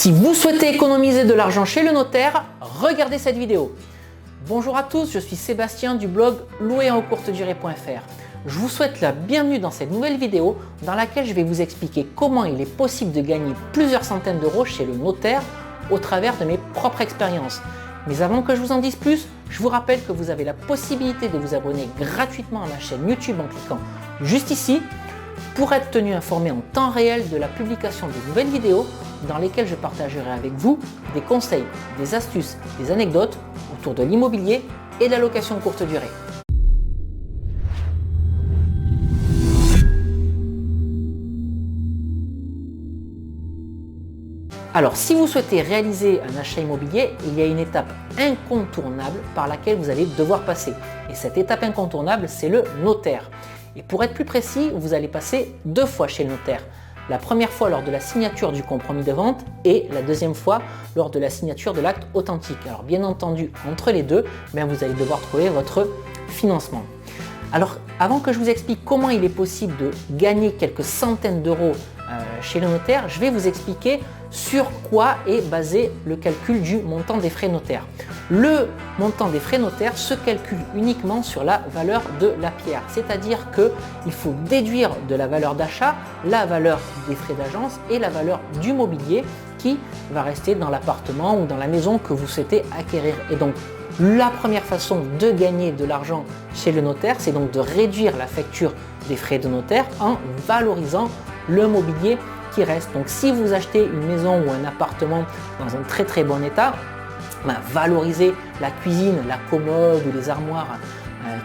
Si vous souhaitez économiser de l'argent chez le notaire, regardez cette vidéo. Bonjour à tous, je suis Sébastien du blog louerencourtedurée.fr. Je vous souhaite la bienvenue dans cette nouvelle vidéo dans laquelle je vais vous expliquer comment il est possible de gagner plusieurs centaines d'euros chez le notaire au travers de mes propres expériences. Mais avant que je vous en dise plus, je vous rappelle que vous avez la possibilité de vous abonner gratuitement à ma chaîne YouTube en cliquant juste ici pour être tenu informé en temps réel de la publication de nouvelles vidéos dans lesquelles je partagerai avec vous des conseils, des astuces, des anecdotes autour de l'immobilier et de la location courte durée. Alors, si vous souhaitez réaliser un achat immobilier, il y a une étape incontournable par laquelle vous allez devoir passer. Et cette étape incontournable, c'est le notaire. Et pour être plus précis, vous allez passer 2 fois chez le notaire. La première fois lors de la signature du compromis de vente et la deuxième fois lors de la signature de l'acte authentique. Alors bien entendu, entre les deux, vous allez devoir trouver votre financement. Alors avant que je vous explique comment il est possible de gagner quelques centaines d'euros chez le notaire, je vais vous expliquer sur quoi est basé le calcul du montant des frais notaires. Le montant des frais notaires se calcule uniquement sur la valeur de la pierre, c'est-à-dire qu'il faut déduire de la valeur d'achat la valeur des frais d'agence et la valeur du mobilier qui va rester dans l'appartement ou dans la maison que vous souhaitez acquérir. Et donc la première façon de gagner de l'argent chez le notaire, c'est donc de réduire la facture des frais de notaire en valorisant le mobilier qui reste. Donc si vous achetez une maison ou un appartement dans un très bon état, valorisez la cuisine, la commode ou les armoires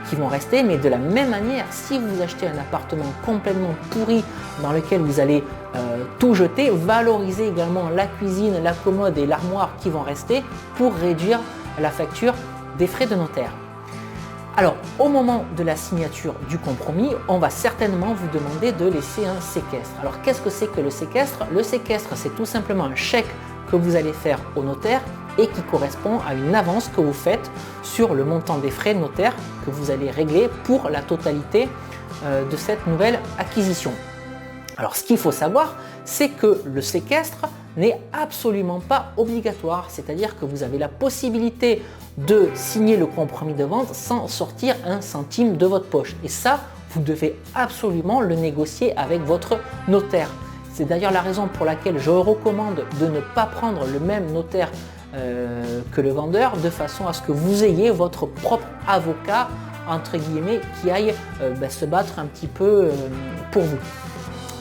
qui vont rester, mais de la même manière, si vous achetez un appartement complètement pourri dans lequel vous allez tout jeter, valorisez également la cuisine, la commode et l'armoire qui vont rester pour réduire la facture des frais de notaire. Alors, au moment de la signature du compromis, on va certainement vous demander de laisser un séquestre. Alors, qu'est-ce que c'est que le séquestre? Le séquestre, c'est tout simplement un chèque que vous allez faire au notaire et qui correspond à une avance que vous faites sur le montant des frais de notaire que vous allez régler pour la totalité de cette nouvelle acquisition. Alors, ce qu'il faut savoir, c'est que le séquestre n'est absolument pas obligatoire, c'est-à-dire que vous avez la possibilité de signer le compromis de vente sans sortir un centime de votre poche. Et ça, vous devez absolument le négocier avec votre notaire. C'est d'ailleurs la raison pour laquelle je recommande de ne pas prendre le même notaire que le vendeur, de façon à ce que vous ayez votre propre avocat, entre guillemets, qui aille se battre un petit peu pour vous.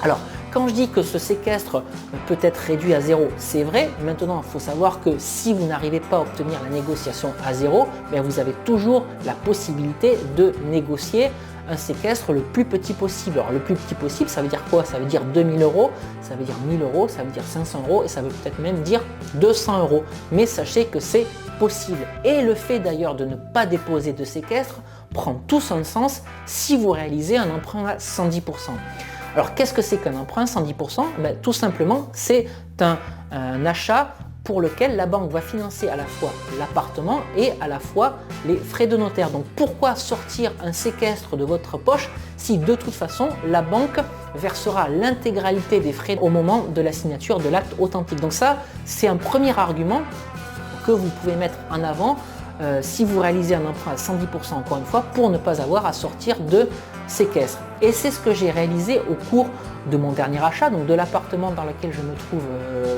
Alors, quand je dis que ce séquestre peut être réduit à 0, c'est vrai. Maintenant, il faut savoir que si vous n'arrivez pas à obtenir la négociation à 0, vous avez toujours la possibilité de négocier un séquestre le plus petit possible. Alors, le plus petit possible, ça veut dire quoi? Ça veut dire 2000 euros, ça veut dire 1000 euros, ça veut dire 500 euros et ça veut peut-être même dire 200 euros. Mais sachez que c'est possible. Et le fait d'ailleurs de ne pas déposer de séquestre prend tout son sens si vous réalisez un emprunt à 110%. Alors, qu'est-ce que c'est qu'un emprunt 110%? Tout simplement, c'est un achat pour lequel la banque va financer à la fois l'appartement et à la fois les frais de notaire. Donc, pourquoi sortir un séquestre de votre poche si de toute façon, la banque versera l'intégralité des frais au moment de la signature de l'acte authentique? Donc ça, c'est un premier argument que vous pouvez mettre en avant si vous réalisez un emprunt à 110% encore une fois pour ne pas avoir à sortir de séquestre. Et c'est ce que j'ai réalisé au cours de mon dernier achat, donc de l'appartement dans lequel je me trouve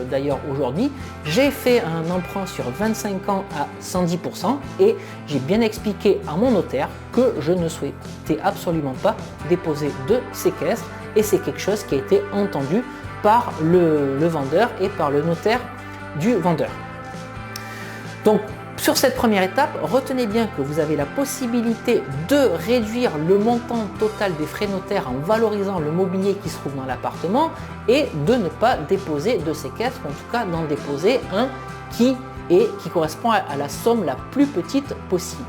d'ailleurs aujourd'hui. J'ai fait un emprunt sur 25 ans à 110% et j'ai bien expliqué à mon notaire que je ne souhaitais absolument pas déposer de séquestre et c'est quelque chose qui a été entendu par le vendeur et par le notaire du vendeur. Donc, sur cette première étape, retenez bien que vous avez la possibilité de réduire le montant total des frais notaires en valorisant le mobilier qui se trouve dans l'appartement et de ne pas déposer de séquestre, en tout cas d'en déposer un qui correspond à la somme la plus petite possible.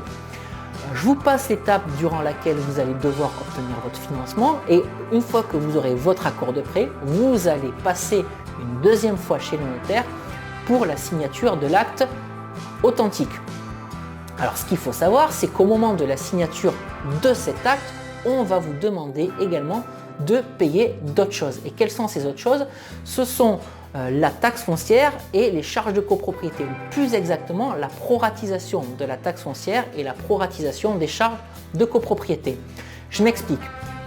Je vous passe l'étape durant laquelle vous allez devoir obtenir votre financement et une fois que vous aurez votre accord de prêt, vous allez passer une deuxième fois chez le notaire pour la signature de l'acte authentique. Alors ce qu'il faut savoir, c'est qu'au moment de la signature de cet acte, on va vous demander également de payer d'autres choses. Et quelles sont ces autres choses? Ce sont la taxe foncière et les charges de copropriété, ou plus exactement la proratisation de la taxe foncière et la proratisation des charges de copropriété. Je m'explique.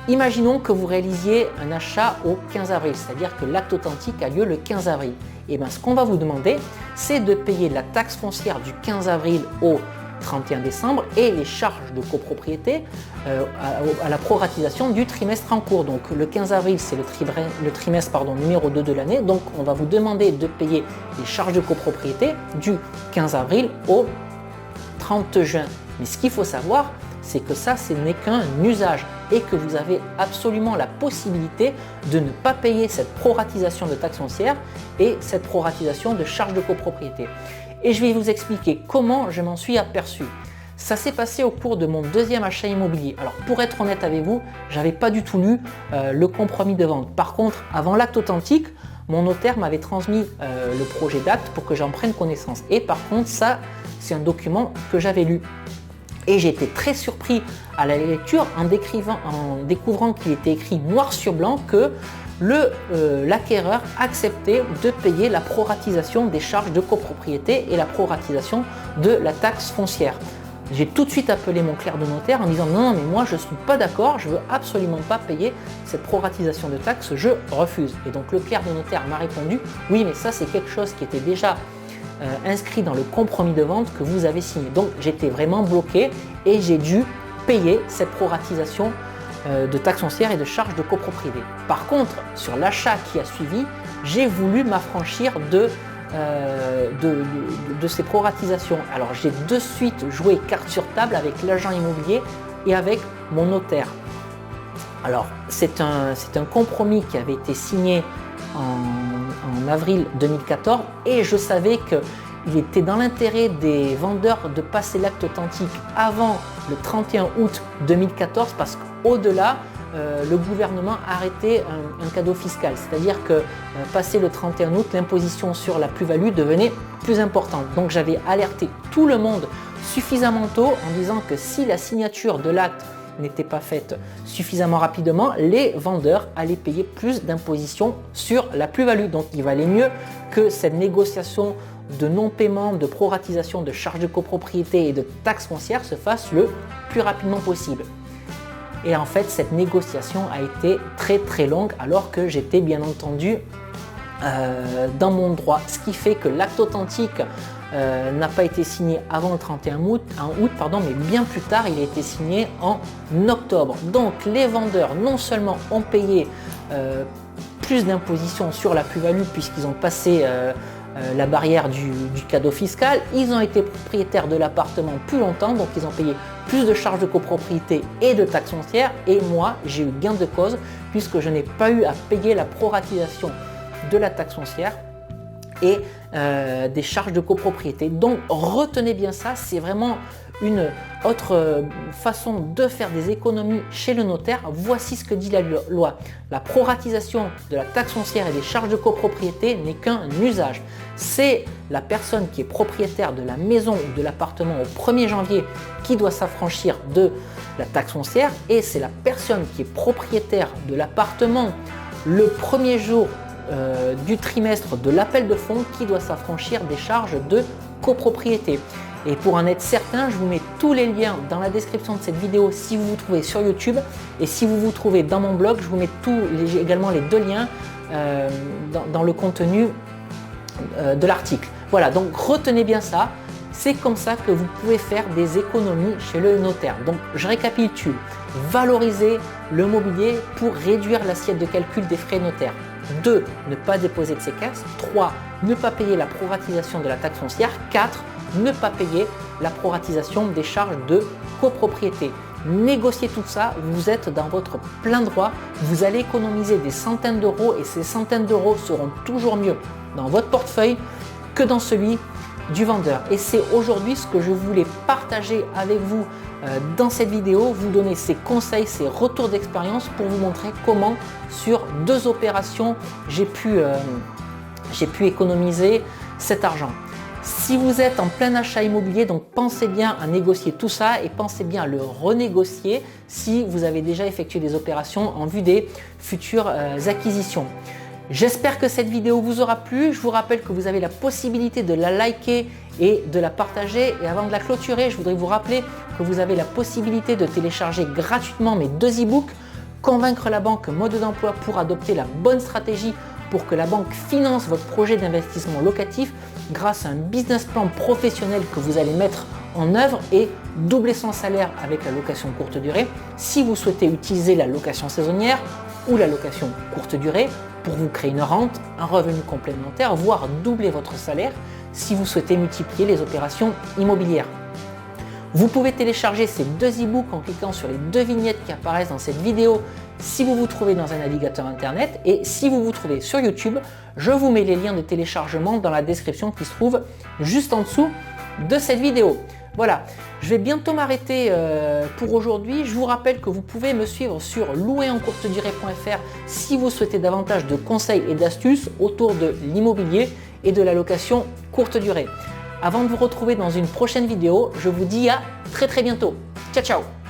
Imaginons que vous réalisiez un achat au 15 avril, c'est-à-dire que l'acte authentique a lieu le 15 avril. Et bien, ce qu'on va vous demander, c'est de payer la taxe foncière du 15 avril au 31 décembre et les charges de copropriété à la proratisation du trimestre en cours. Donc le 15 avril, c'est le trimestre numéro 2 de l'année. Donc on va vous demander de payer les charges de copropriété du 15 avril au 30 juin. Mais ce qu'il faut savoir, c'est que ça, ce n'est qu'un usage et que vous avez absolument la possibilité de ne pas payer cette proratisation de taxe foncière et cette proratisation de charges de copropriété. Et je vais vous expliquer comment je m'en suis aperçu. Ça s'est passé au cours de mon deuxième achat immobilier. Alors pour être honnête avec vous, je n'avais pas du tout lu le compromis de vente. Par contre, avant l'acte authentique, mon notaire m'avait transmis le projet d'acte pour que j'en prenne connaissance. Et par contre, ça, c'est un document que j'avais lu. Et j'ai été très surpris à la lecture en découvrant qu'il était écrit noir sur blanc que l'acquéreur acceptait de payer la proratisation des charges de copropriété et la proratisation de la taxe foncière. J'ai tout de suite appelé mon clerc de notaire en disant non, mais moi je ne suis pas d'accord, je ne veux absolument pas payer cette proratisation de taxe, je refuse. Et donc le clerc de notaire m'a répondu oui, mais ça c'est quelque chose qui était déjà inscrit dans le compromis de vente que vous avez signé. Donc j'étais vraiment bloqué et j'ai dû payer cette proratisation de taxes foncières et de charges de copropriété. Par contre, sur l'achat qui a suivi, j'ai voulu m'affranchir de ces proratisations. Alors j'ai de suite joué carte sur table avec l'agent immobilier et avec mon notaire. Alors c'est un compromis qui avait été signé en avril 2014 et je savais qu'il était dans l'intérêt des vendeurs de passer l'acte authentique avant le 31 août 2014 parce qu'au-delà, le gouvernement a arrêté un cadeau fiscal, c'est-à-dire que passé le 31 août, l'imposition sur la plus-value devenait plus importante. Donc j'avais alerté tout le monde suffisamment tôt en disant que si la signature de l'acte n'était pas faite suffisamment rapidement, les vendeurs allaient payer plus d'imposition sur la plus-value. Donc il valait mieux que cette négociation de non-paiement, de proratisation de charges de copropriété et de taxes foncières se fasse le plus rapidement possible. Et en fait, cette négociation a été très très longue alors que j'étais bien entendu dans mon droit. Ce qui fait que l'acte authentique n'a pas été signé avant le 31 août, mais bien plus tard, il a été signé en octobre. Donc les vendeurs non seulement ont payé plus d'imposition sur la plus-value puisqu'ils ont passé la barrière du cadeau fiscal, ils ont été propriétaires de l'appartement plus longtemps, donc ils ont payé plus de charges de copropriété et de taxes foncières, et moi j'ai eu gain de cause puisque je n'ai pas eu à payer la proratisation de la taxe foncière et des charges de copropriété. Donc retenez bien ça, c'est vraiment une autre façon de faire des économies chez le notaire. Voici ce que dit la loi. La proratisation de la taxe foncière et des charges de copropriété n'est qu'un usage. C'est la personne qui est propriétaire de la maison ou de l'appartement au 1er janvier qui doit s'affranchir de la taxe foncière, et c'est la personne qui est propriétaire de l'appartement le premier jour du trimestre de l'appel de fonds qui doit s'affranchir des charges de copropriété. Et pour en être certain, je vous mets tous les liens dans la description de cette vidéo si vous vous trouvez sur YouTube, et si vous vous trouvez dans mon blog, je vous mets également les deux liens dans le contenu de l'article. Voilà, donc retenez bien ça, c'est comme ça que vous pouvez faire des économies chez le notaire. Donc je récapitule, valoriser le mobilier pour réduire l'assiette de calcul des frais notaires. 2. Ne pas déposer de séquestre. 3. Ne pas payer la proratisation de la taxe foncière. 4. Ne pas payer la proratisation des charges de copropriété. Négociez tout ça, vous êtes dans votre plein droit, vous allez économiser des centaines d'euros, et ces centaines d'euros seront toujours mieux dans votre portefeuille que dans celui du vendeur. Et c'est aujourd'hui ce que je voulais partager avec vous dans cette vidéo, vous donner ces conseils, ces retours d'expérience pour vous montrer comment sur 2 opérations j'ai pu économiser cet argent. Si vous êtes en plein achat immobilier, donc pensez bien à négocier tout ça et pensez bien à le renégocier si vous avez déjà effectué des opérations en vue des futures acquisitions. J'espère que cette vidéo vous aura plu. Je vous rappelle que vous avez la possibilité de la liker et de la partager. Et avant de la clôturer, je voudrais vous rappeler que vous avez la possibilité de télécharger gratuitement mes 2 e-books « Convaincre la banque mode d'emploi pour adopter la bonne stratégie pour que la banque finance votre projet d'investissement locatif grâce à un business plan professionnel que vous allez mettre en œuvre et doubler son salaire avec la location courte durée si vous souhaitez utiliser la location saisonnière ou la location courte durée pour vous créer une rente, un revenu complémentaire, voire doubler votre salaire si vous souhaitez multiplier les opérations immobilières. Vous pouvez télécharger ces 2 e-books en cliquant sur les 2 vignettes qui apparaissent dans cette vidéo si vous vous trouvez dans un navigateur internet, et si vous vous trouvez sur YouTube, je vous mets les liens de téléchargement dans la description qui se trouve juste en dessous de cette vidéo. Voilà, je vais bientôt m'arrêter pour aujourd'hui. Je vous rappelle que vous pouvez me suivre sur louerencourtedurée.fr si vous souhaitez davantage de conseils et d'astuces autour de l'immobilier et de la location courte durée. Avant de vous retrouver dans une prochaine vidéo, je vous dis à très bientôt. Ciao ciao.